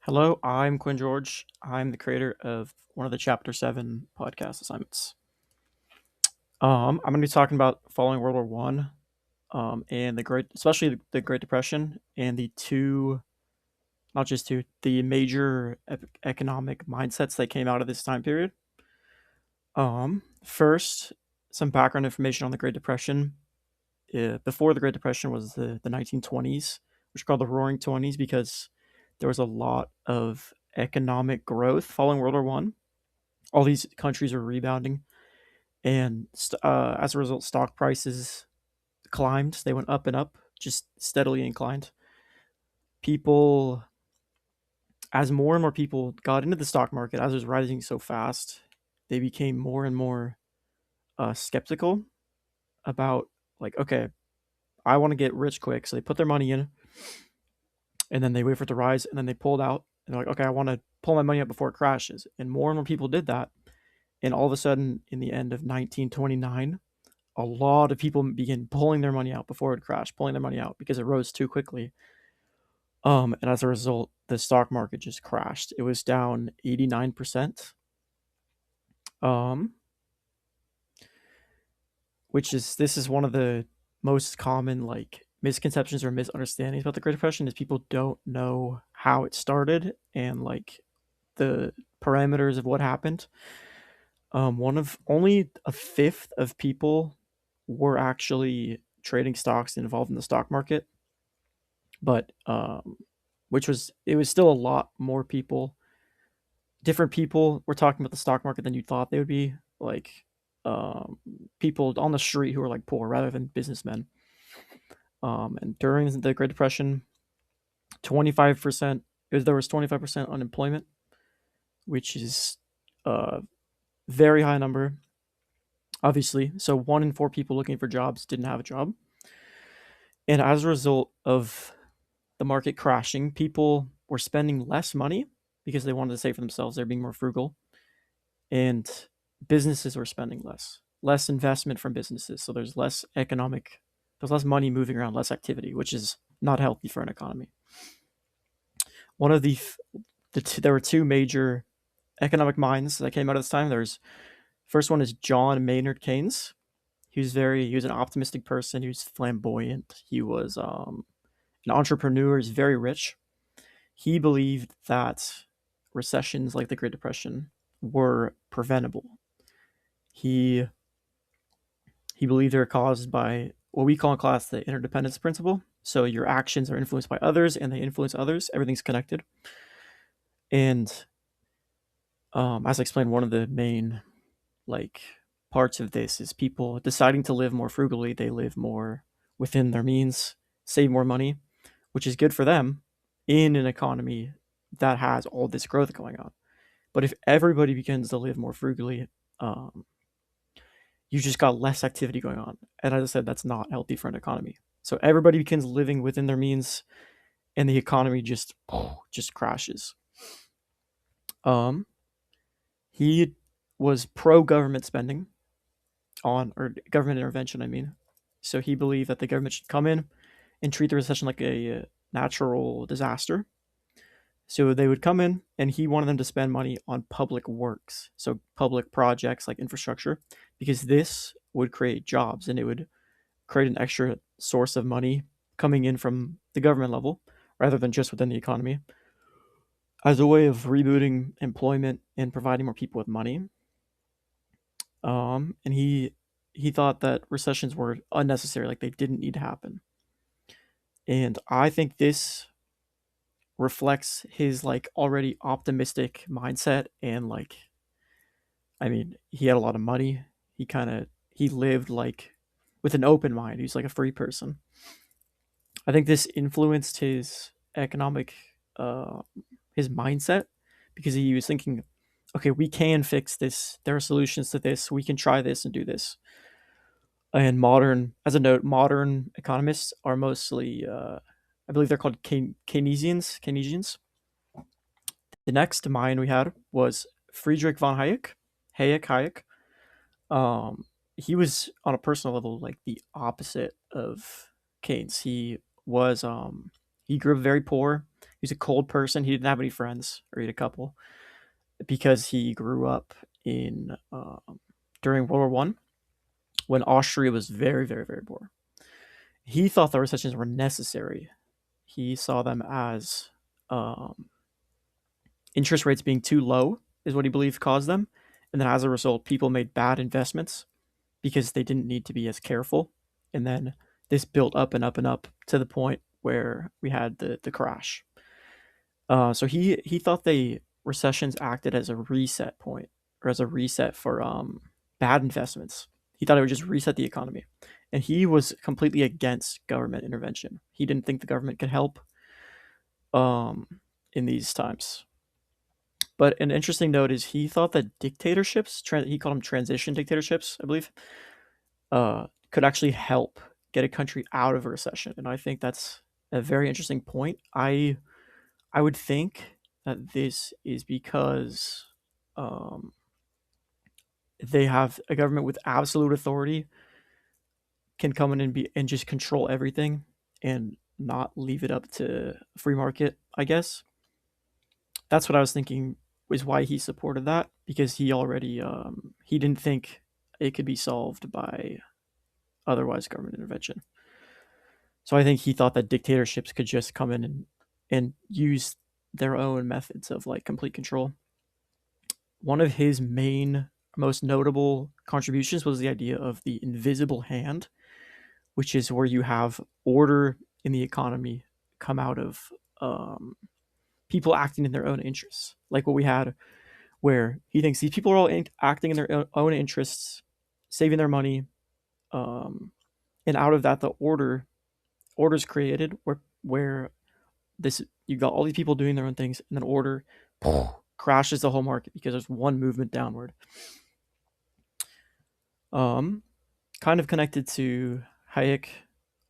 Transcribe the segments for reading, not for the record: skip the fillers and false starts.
Hello, I'm Quinn George. I'm the creator of one of the Chapter 7 podcast assignments. I'm going to be talking about following World War One, and especially the Great Depression, and the two, not just two, the major economic mindsets that came out of this time period. First, some background information on the Great Depression. Before the Great Depression was the 1920s, which are called the Roaring Twenties because there was a lot of economic growth following World War One. All these countries were rebounding, and as a result, stock prices climbed. They went up and up, just steadily inclined. People, as more and more people got into the stock market, as it was rising so fast, they became more and more skeptical about, like, okay, I want to get rich quick. So they put their money in, and then they wait for it to rise, and then they pulled out, and they're like, okay, I want to pull my money out before it crashes. And more people did that. And all of a sudden, in the end of 1929, a lot of people began pulling their money out before it crashed, pulling their money out because it rose too quickly. And as a result, the stock market just crashed. It was down 89%. Um, this is one of the most common like misconceptions or misunderstandings about the Great Depression is people don't know how it started and like the parameters of what happened. One of only a fifth of people were actually trading stocks and involved in the stock market, but it was still a lot more people, different people were talking about the stock market than you thought they would be, like um, people on the street who were like poor rather than businessmen. And during the Great Depression, 25% there was 25% unemployment, which is a very high number, obviously. So one in four people looking for jobs didn't have a job, and as a result of the market crashing, people were spending less money because they wanted to save for themselves. They're being more frugal, and businesses were spending less investment from businesses. So there's less money moving around, less activity, which is not healthy for an economy. One of there were two major economic minds that came out of this time. There's first one is John Maynard Keynes. He was an optimistic person. He was flamboyant. He was an entrepreneur. He's very rich. He believed that recessions like the Great Depression were preventable. He he believed they were caused by what we call in class the interdependence principle. So your actions are influenced by others, and they influence others. Everything's connected. And as I explained, one of the main like parts of this is people deciding to live more frugally. They live more within their means, save more money, which is good for them in an economy that has all this growth going on. But if everybody begins to live more frugally, um, you just got less activity going on. And as I said, that's not healthy for an economy. So everybody begins living within their means, and the economy just crashes. Um, he was pro government spending or government intervention. I mean, so he believed that the government should come in and treat the recession like a natural disaster. So they would come in, and he wanted them to spend money on public works, so public projects like infrastructure, because this would create jobs and it would create an extra source of money coming in from the government level rather than just within the economy as a way of rebooting employment and providing more people with money. And he thought that recessions were unnecessary, like they didn't need to happen. And I think this reflects his like already optimistic mindset and like I mean, he had a lot of money. He lived like with an open mind. He's like a free person. I think this influenced his economic uh his mindset because he was thinking, okay, we can fix this. There are solutions to this. We can try this and do this. And as a note, modern economists are mostly, I believe they're called Keynesians. Keynesians. The next mind we had was Friedrich von Hayek. Hayek. He was on a personal level like the opposite of Keynes. Was He grew up very poor. He was a cold person. He didn't have any friends, or he had a couple, because he grew up in during World War I, when Austria was very, very, very poor. He thought the recessions were necessary. He saw them as um, interest rates being too low is what he believed caused them, and then as a result, people made bad investments because they didn't need to be as careful, and then this built up and up and up to the point where we had the crash. So he thought the recessions acted as a reset point, or as a reset for bad investments. He thought it would just reset the economy, and he was completely against government intervention. He didn't think the government could help um, in these times. But an interesting note is he thought that dictatorships, he called them transition dictatorships, I believe, could actually help get a country out of a recession. And I think that's a very interesting point. I would think that this is because um, they have a government with absolute authority, can come in and be and just control everything and not leave it up to free market. I guess that's what I was thinking was why he supported that, because he didn't think it could be solved by otherwise government intervention. So I think he thought that dictatorships could just come in and use their own methods of like complete control. One of his main, most notable contributions was the idea of the invisible hand, which is where you have order in the economy come out of people acting in their own interests, like what we had, where he thinks these people are all acting in their own interests, saving their money, um, and out of that, the orders created where this you got all these people doing their own things, and then order crashes the whole market because there's one movement downward. Um, Kind of connected to Hayek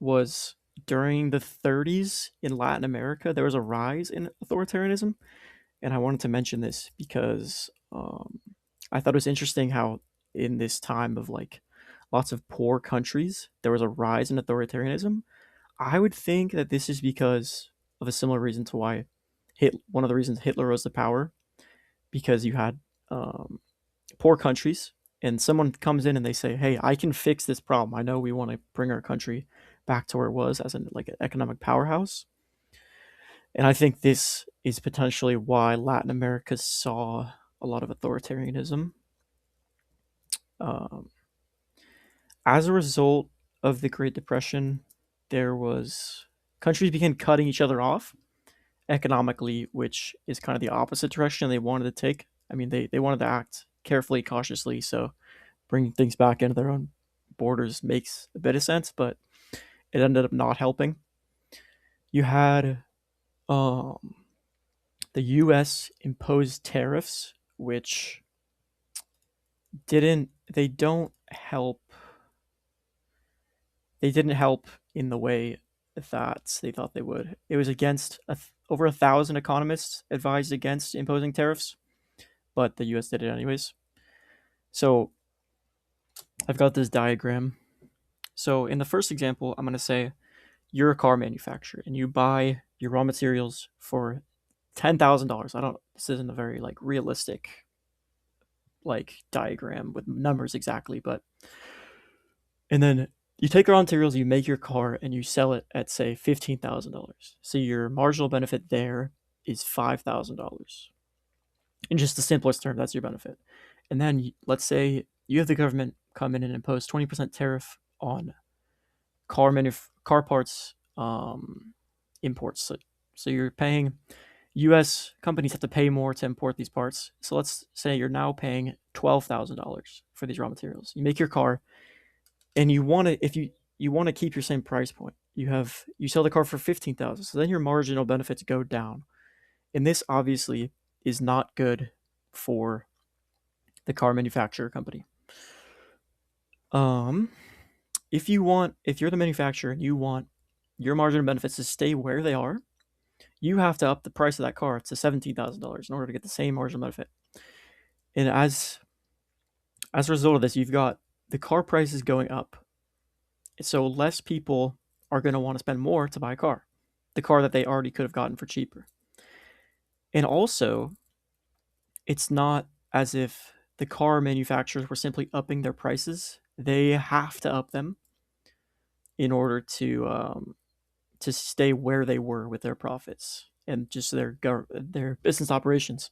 was during the 30s in Latin America, there was a rise in authoritarianism. And I wanted to mention this because I thought it was interesting how, in this time of like lots of poor countries, there was a rise in authoritarianism. I would think that this is because of a similar reason to why one of the reasons Hitler rose to power, because you had um, poor countries, and someone comes in and they say, "Hey, I can fix this problem. I know we want to bring our country back to where it was as like an economic powerhouse." And I think this is potentially why Latin America saw a lot of authoritarianism. Um, as a result of the Great Depression, there was countries began cutting each other off economically, which is kind of the opposite direction they wanted to take. I mean, they wanted to act carefully, cautiously, so bringing things back into their own borders makes a bit of sense, but it ended up not helping. You had um, the U.S. imposed tariffs, which didn't they don't help they didn't help in the way that they thought they would. It was against over 1,000 economists advised against imposing tariffs, but the U.S. did it anyways. So I've got this diagram. So in the first example, I'm going to say you're a car manufacturer and you buy your raw materials for $10,000. I don't. This isn't a very like realistic like diagram with numbers exactly, but and then you take raw materials, you make your car, and you sell it at say $15,000. So your marginal benefit there is $5,000. In just the simplest term, that's your benefit. And then let's say you have the government come in and impose 20% tariff on car parts imports. So you're paying U.S. companies have to pay more to import these parts. So let's say you're now paying $12,000 for these raw materials. You make your car, and you want to if you want to keep your same price point. You sell the car for 15,000. So then your marginal benefits go down, and this obviously is not good for the car manufacturer company. Um, if you're the manufacturer and you want your marginal benefits to stay where they are, you have to up the price of that car to $17,000 in order to get the same marginal benefit. And as a result of this, you've got the car prices going up. So less people are going to want to spend more to buy a car. the car that they already could have gotten for cheaper. And also, it's not as if the car manufacturers were simply upping their prices. They have to up them in order to stay where they were with their profits and just their business operations.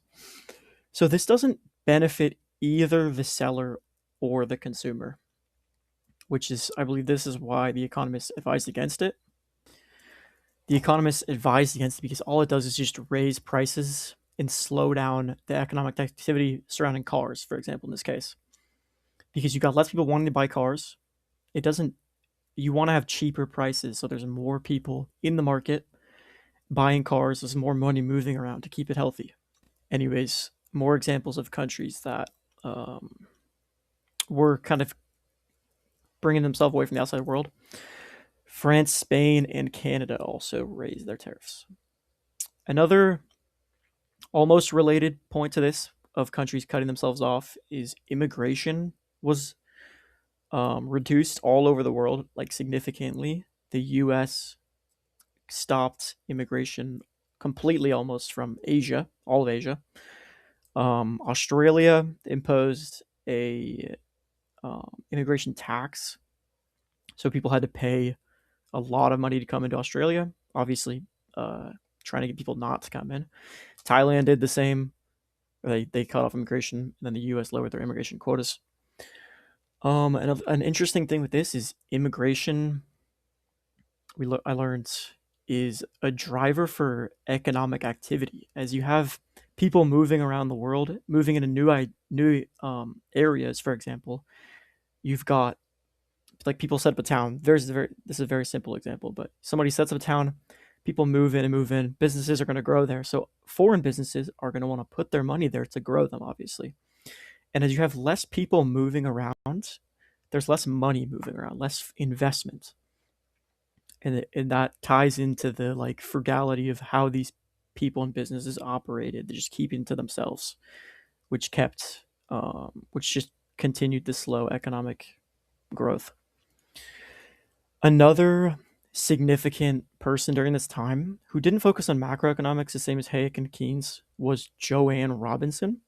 So this doesn't benefit either the seller or the consumer, which is, I believe, this is why the economists advised against it. The economists advised against it because all it does is just raise prices and slow down the economic activity surrounding cars, for example, in this case. Because you got less people wanting to buy cars. It doesn't, you want to have cheaper prices so there's more people in the market buying cars, there's more money moving around to keep it healthy. Anyways, more examples of countries that um, were kind of bringing themselves away from the outside world. France, Spain, and Canada also raised their tariffs. Another almost related point to this of countries cutting themselves off is immigration was reduced all over the world, like significantly. The U.S. stopped immigration completely almost from Asia, all of Asia. Australia imposed a immigration tax, so people had to pay a lot of money to come into Australia. Obviously, uh, trying to get people not to come in. Thailand did the same. They cut off immigration, and then the U.S. lowered their immigration quotas. And an interesting thing with this is immigration. I learned is a driver for economic activity, as you have people moving around the world, moving into new areas. For example, you've got like people set up a town. This is a very simple example, but somebody sets up a town, people move in and move in. Businesses are going to grow there, so foreign businesses are going to want to put their money there to grow them, obviously. And as you have less people moving around, there's less money moving around, less investment, and that ties into the like frugality of how these people and businesses operated. They just keep it to themselves, which just continued the slow economic growth. Another significant person during this time who didn't focus on macroeconomics the same as Hayek and Keynes was Joanne Robinson.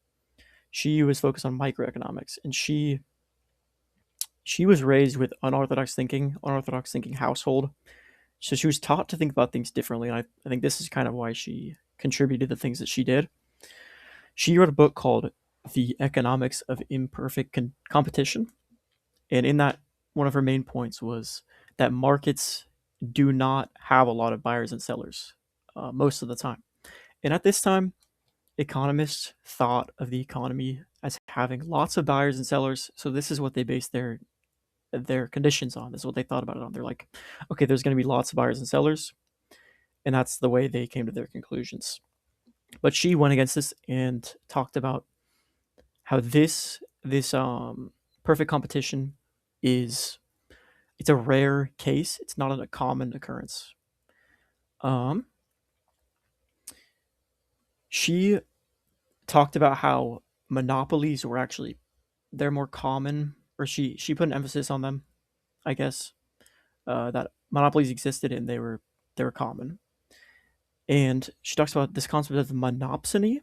She was focused on microeconomics, and she was raised with unorthodox thinking household. So she was taught to think about things differently, and I think this is kind of why she contributed the things that she did. She wrote a book called The Economics of Imperfect Competition, and in that, one of her main points was that markets do not have a lot of buyers and sellers most of the time. And at this time, economists thought of the economy as having lots of buyers and sellers. So this is what they based their conditions on. This is what they thought about it on. They're like, okay, there's going to be lots of buyers and sellers, and that's the way they came to their conclusions. But she went against this and talked about how this perfect competition is it's a rare case. It's not a common occurrence. Um, she talked about how monopolies were actually they're more common, or she put an emphasis on them. I guess that monopolies existed and they were common. And she talks about this concept of monopsony,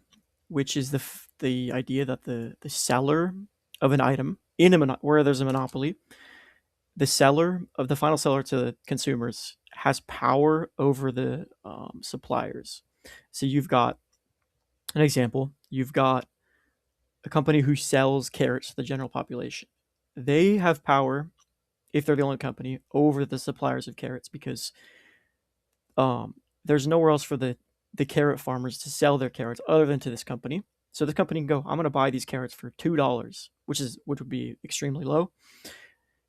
which is the idea that the seller of an item where there's a monopoly, the seller of the final seller to the consumers has power over the suppliers. So you've got an example. You've got a company who sells carrots to the general population. They have power, if they're the only company, over the suppliers of carrots because there's nowhere else for the carrot farmers to sell their carrots other than to this company. So the company can go, I'm going to buy these carrots for $2, which would be extremely low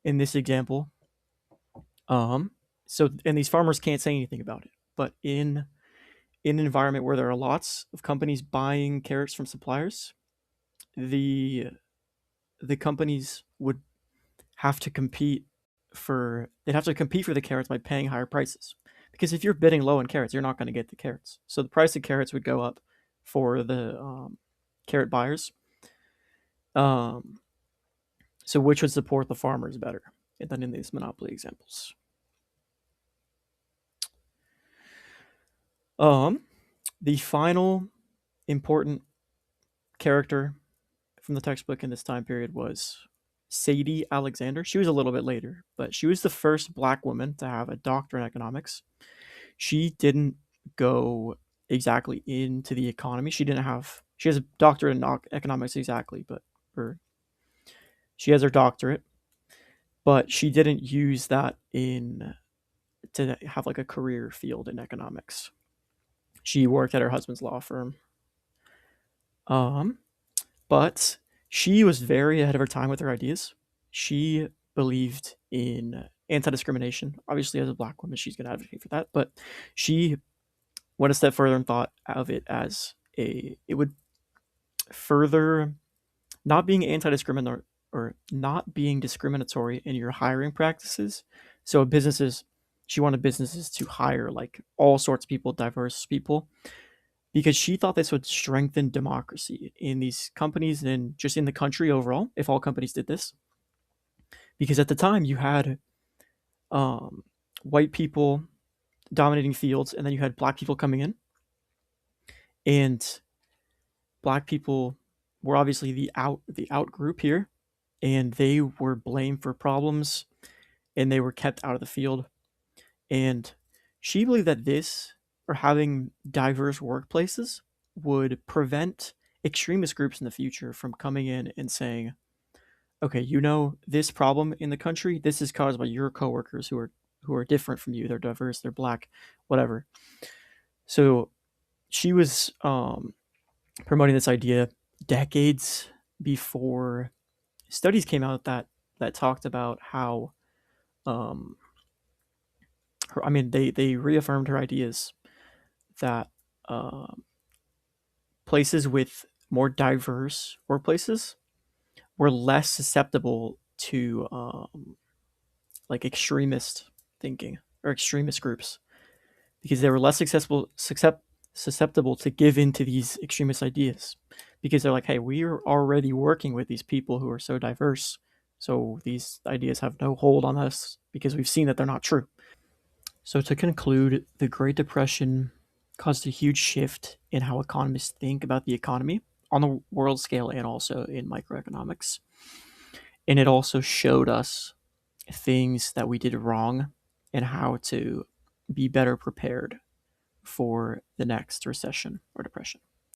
in this example. So and these farmers can't say anything about it. But in an environment where there are lots of companies buying carrots from suppliers, the the companies would have to compete they'd have to compete for the carrots by paying higher prices. Because if you're bidding low on carrots, you're not going to get the carrots. So the price of carrots would go up for the carrot buyers. Um, so which would support the farmers better than in these monopoly examples? Um, the final important character from the textbook in this time period was Sadie Alexander. She was a little bit later, but she was the first black woman to have a doctorate in economics. She didn't go exactly into the economy. She has a doctorate in economics exactly, but or she has her doctorate, but she didn't use that in to have like a career field in economics. She worked at her husband's law firm. Um, but she was very ahead of her time with her ideas. She believed in anti-discrimination. Obviously, as a black woman, she's going to advocate for that. But she went a step further and thought of it as it would further not being anti-discriminatory or not being discriminatory in your hiring practices. So businesses, she wanted businesses to hire like all sorts of people, diverse people, because she thought this would strengthen democracy in these companies and just in the country overall if all companies did this. Because at the time you had um, white people dominating fields, and then you had black people coming in, and black people were obviously the out group here, and they were blamed for problems, and they were kept out of the field. And she believed that this, or having diverse workplaces, would prevent extremist groups in the future from coming in and saying, okay, this problem in the country, this is caused by your coworkers who are different from you. They're diverse, they're black, whatever. So she was promoting this idea decades before studies came out that talked about how um, they reaffirmed her ideas that um, places with more diverse workplaces were less susceptible to like extremist thinking or extremist groups because they were less susceptible to give into these extremist ideas because they're like, hey, we are already working with these people who are so diverse, so these ideas have no hold on us because we've seen that they're not true. So to conclude, the Great Depression caused a huge shift in how economists think about the economy on the world scale and also in microeconomics. And it also showed us things that we did wrong and how to be better prepared for the next recession or depression.